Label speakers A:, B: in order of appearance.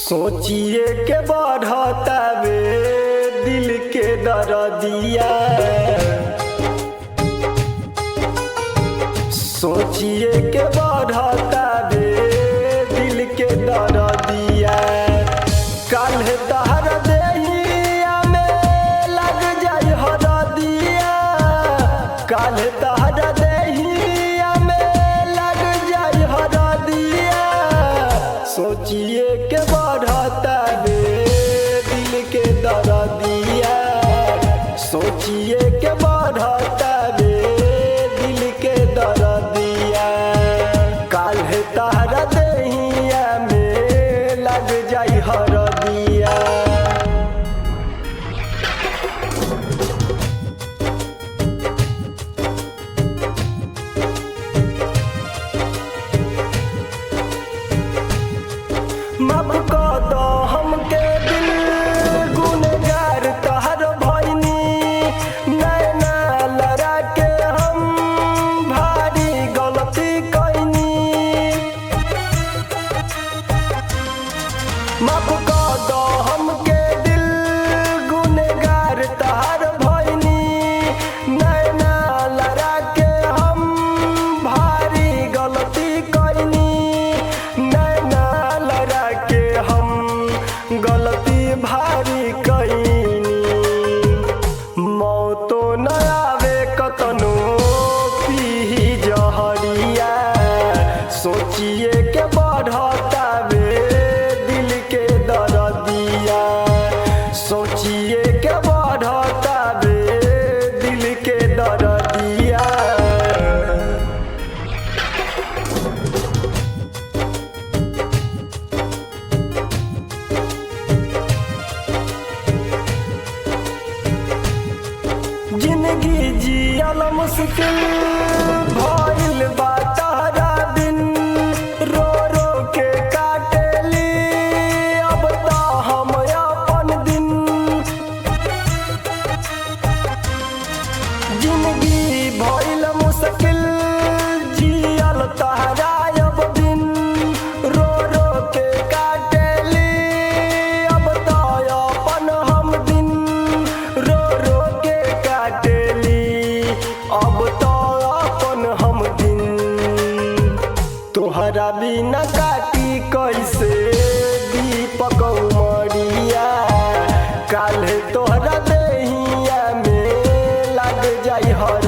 A: सोचिए के बढ़ता वे दिल के दर्दिया। सोचिए के बढ़ता वे दिल के दर्दिया। काल्हे तहर देहिया में लग जाई हरदिया। काल्हे तहर देहिया में लग जाई हरदिया। सोचिए के बढ़ता वे दिल के दर्दिया। सोचिए के बढ़ता वे दिल के दर्दिया। काल्हे तहरा देहिया में लग जाई हरदिया। माफ कर दो हमके दिल गुनहगार तहर भइनी। नैना लड़ा के हम भारी गलती कइनी। माफ कर दो हमके दिल गुनहगार तहर भइनी। नैना लड़ा के हम भारी गलती कइनी। नैना लड़ा के हम गलती भारी कइनी। मौतो न आवे कतनो पीही जहरिया। सोचिए के बढ़ता वे दिल के दर्दिया। सोचिए के बढ़ता वे दिल के दर्दिया। जिंदगी जियल मुश्किल भइल बा तहरा बिन। रो रो के काटेली अब तो हम अपन दिन। जिंदगी भइल मुश्किल जियल तहरा अब बिन। रो रो के काटेली अब तो अपन हम दिन। रो रो के काटेली अब तो अपन हम दिन। तोहरा बिना काटी कैसे दीपक उमरिया। काल्हे तोहरा देहिया में लग जाई हर